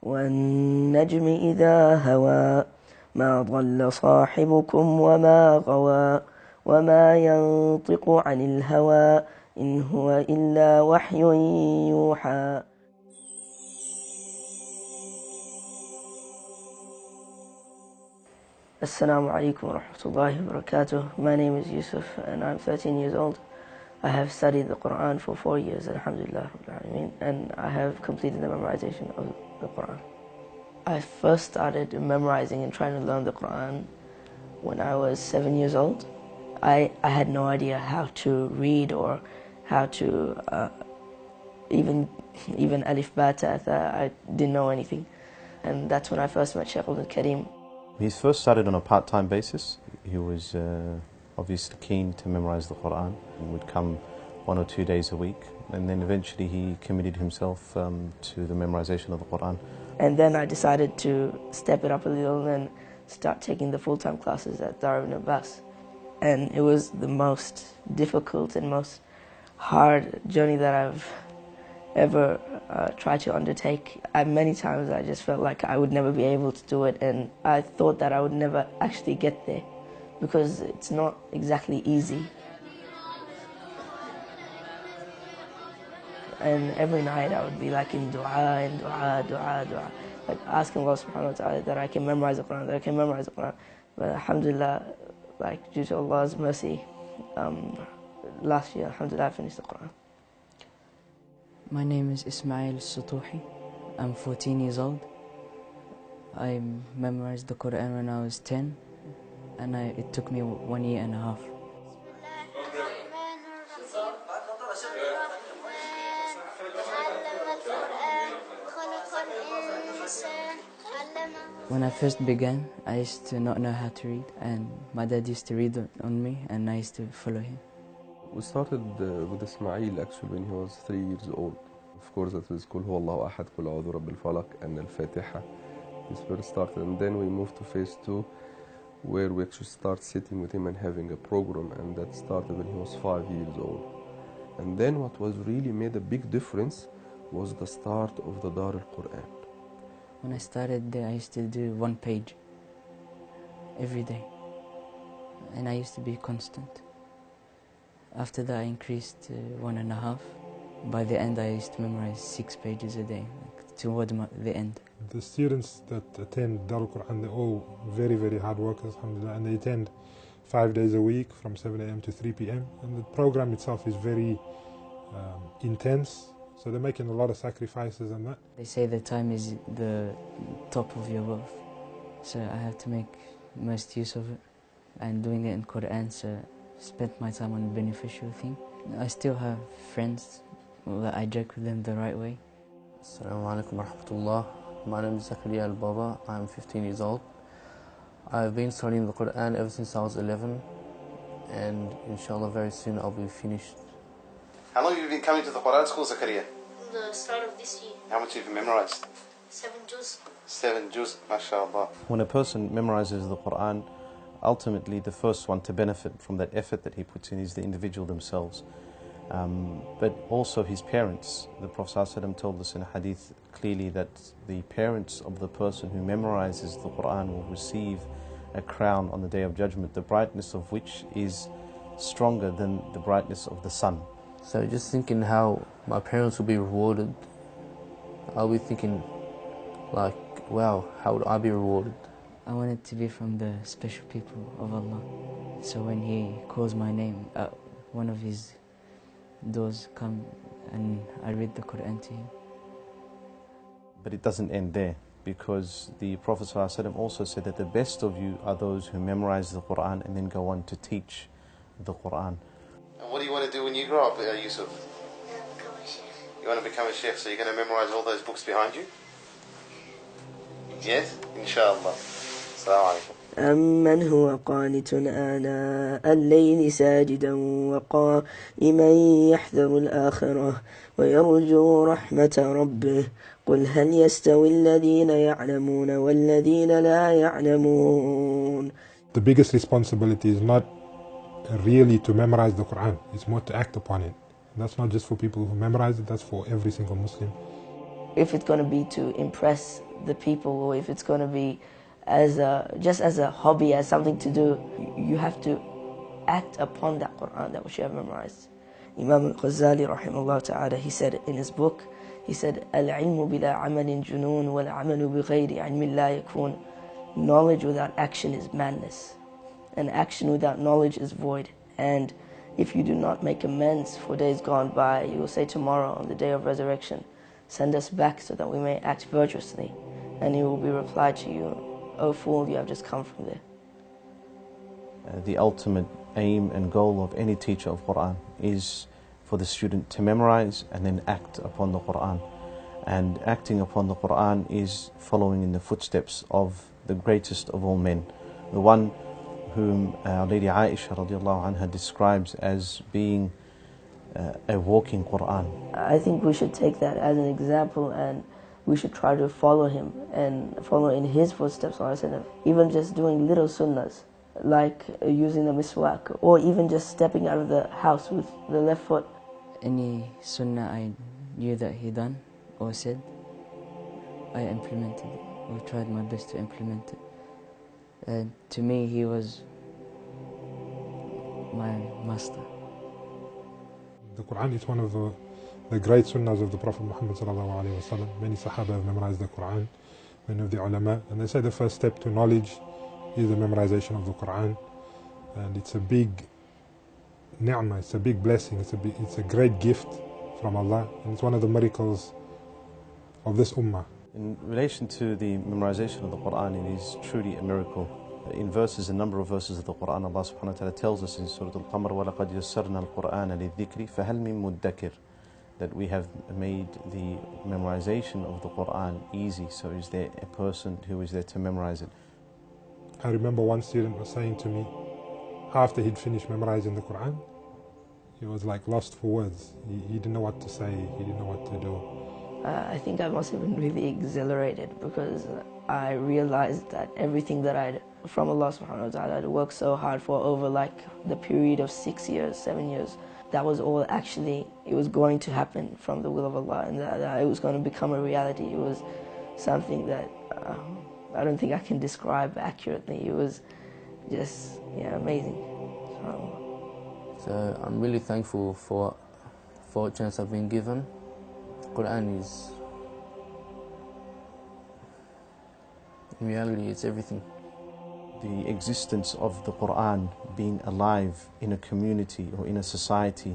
والنجم إذا هوى ما ضل صاحبكم وما غوى وما ينطق عن الهوى إن هو إلا وحي يوحى. Assalamu alaikum wa rahmatullahi wa barakatuh. My name is Yusuf and I'm 13 years old. I have studied the Quran for 4 years, alhamdulillah, and I have completed the memorization of the Quran. I first started memorizing and trying to learn the Quran when I was 7 years old. I had no idea how to read or how to even alif ba ta tha. I didn't know anything, and that's when I first met Shaykh al-Karim. He first started on a part-time basis. He was obviously keen to memorize the Quran. He would come 1 or 2 days a week, and then eventually he committed himself to the memorization of the Quran. And then I decided to step it up a little and start taking the full-time classes at Dar ibn Abbas. And it was the most difficult and most hard journey that I've ever tried to undertake. Many times I just felt like I would never be able to do it, and I thought that I would never actually get there because it's not exactly easy. And every night I would be like in dua, like asking Allah subhanahu wa ta'ala that I can memorize the Quran, But alhamdulillah, like due to Allah's mercy, last year, alhamdulillah, I finished the Quran. My name is Ismail Sutuhi. I'm 14 years old. I memorized the Quran when I was 10, and it took me 1 year and a half. When I first began, I used to not know how to read, and my dad used to read on me, and I used to follow him. We started with Ismail actually when he was 3 years old. Of course, that was Qul Huwa Allahu Ahad, Qul A'udhu Rabbil Falaq, and Al-Fatiha. This first started, and then we moved to phase 2, where we actually start sitting with him and having a program, and that started when he was 5 years old. And then what was really made a big difference was the start of the Dar al-Quran. When I started there, I used to do 1 page every day, and I used to be constant. After that, I increased to 1.5. By the end, I used to memorize 6 pages a day, like toward the end. The students that attend Dar al-Quran, they're all very, very hard workers, alhamdulillah, and they attend 5 days a week from 7 a.m. to 3 p.m. And the program itself is very intense, so they're making a lot of sacrifices and that. They say the time is the top of your wealth, so I have to make most use of it. And doing it in Quran, so spent my time on a beneficial thing. I still have friends that I joke with them the right way. Assalamu alaikum wa rahmatullah. My name is Zakaria al-Baba. I'm 15 years old. I've been studying the Quran ever since I was 11, and inshallah very soon I'll be finished. How long have you been coming to the Quran school, Zakaria? The start of this year. How much have you memorized? 7 juz. 7 juz, mashallah. When a person memorizes the Quran, ultimately the first one to benefit from that effort that he puts in is the individual themselves. But also his parents. The Prophet ﷺ told us in a hadith clearly that the parents of the person who memorizes the Quran will receive a crown on the Day of Judgment, the brightness of which is stronger than the brightness of the sun. So just thinking how my parents will be rewarded, I'll be thinking like, wow, how would I be rewarded? I wanted to be from the special people of Allah. So when He calls my name, one of His doors come and I read the Quran to him. But it doesn't end there, because the Prophet ﷺ also said that the best of you are those who memorize the Quran and then go on to teach the Quran. And what do you want to do when you grow up, Yusuf? Become a sheikh. You want to become a sheikh, so you're going to memorize all those books behind you? Yes? Inshallah. Assalamu alaikum. أمن هو قانت آناء الليل ساجدا وقائما يحذر الآخرة ويرجو رحمة ربه قل هل يستوي الذين يعلمون والذين لا يعلمون. The biggest responsibility is not really to memorize the Quran, it's more to act upon it. And that's not just for people who memorize it, that's for every single Muslim. if it's going to be to impress the people, or if it's going to be just as a hobby, as something to do, you have to act upon that Quran that which you have memorized. Imam al-Ghazali rahimahullah ta'ala, he said in his book, he said, "Al-ilmu bila amalin junoon, wal-amalu bighayri ilmin la yakun." Knowledge without action is madness, and action without knowledge is void. And if you do not make amends for days gone by, you will say tomorrow on the day of resurrection, "Send us back so that we may act virtuously." And it will be replied to you, "O fool, you have just come from there." The ultimate aim and goal of any teacher of Quran is for the student to memorize and then act upon the Quran. And acting upon the Quran is following in the footsteps of the greatest of all men, the one whom our Lady Aisha radiallahu anha describes as being a walking Quran. I think we should take that as an example, and we should try to follow him and follow in his footsteps, even just doing little sunnahs, like using the miswak, or even just stepping out of the house with the left foot. Any sunnah I knew that he done or said, I implemented it, or tried my best to implement it. And to me, he was my master. The Quran is one of the great sunnahs of the Prophet Muhammad sallallahu alaihi wasallam. Many Sahaba have memorized the Quran, many of the ulama, and they say the first step to knowledge is the memorization of the Quran, and it's a big ni'mah, it's a big blessing, it's a great gift from Allah, and it's one of the miracles of this ummah. In relation to the memorization of the Quran, it is truly a miracle. In a number of verses of the Quran, Allah subhanahu wa ta'ala tells us in Surah Al-Qamar, وَلَقَدْ يَسَّرْنَا الْقُرْآنَ لِلذِّكْرِ فَهَلْ مِن مُدَّكِرٍ, that we have made the memorization of the Quran easy, so is there a person who is there to memorize it? I remember one student was saying to me, after he'd finished memorizing the Quran, he was like lost for words. He didn't know what to say, he didn't know what to do. I think I must have been really exhilarated, because I realized that everything that I'd, from Allah subhanahu wa ta'ala, I'd worked so hard for over like the period of 6 years, 7 years, that was all actually, it was going to happen from the will of Allah, and that it was going to become a reality. It was something that I don't think I can describe accurately. It was just, amazing. So I'm really thankful for a chance I've been given. Quran is, in reality, it's everything. The existence of the Quran being alive in a community or in a society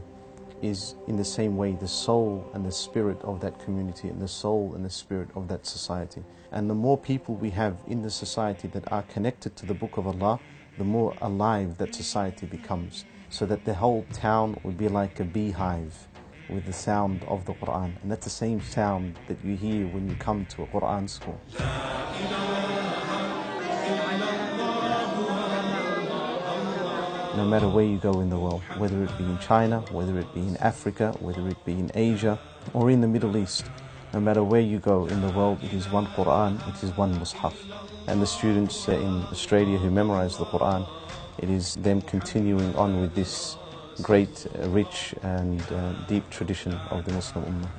is in the same way the soul and the spirit of that community and the soul and the spirit of that society. And the more people we have in the society that are connected to the Book of Allah, the more alive that society becomes, so that the whole town would be like a beehive with the sound of the Quran. And that's the same sound that you hear when you come to a Quran school. No matter where you go in the world, whether it be in China, whether it be in Africa, whether it be in Asia or in the Middle East, no matter where you go in the world, it is one Quran, it is one Mus'haf. And the students in Australia who memorize the Quran, it is them continuing on with this great, rich and deep tradition of the Muslim Ummah.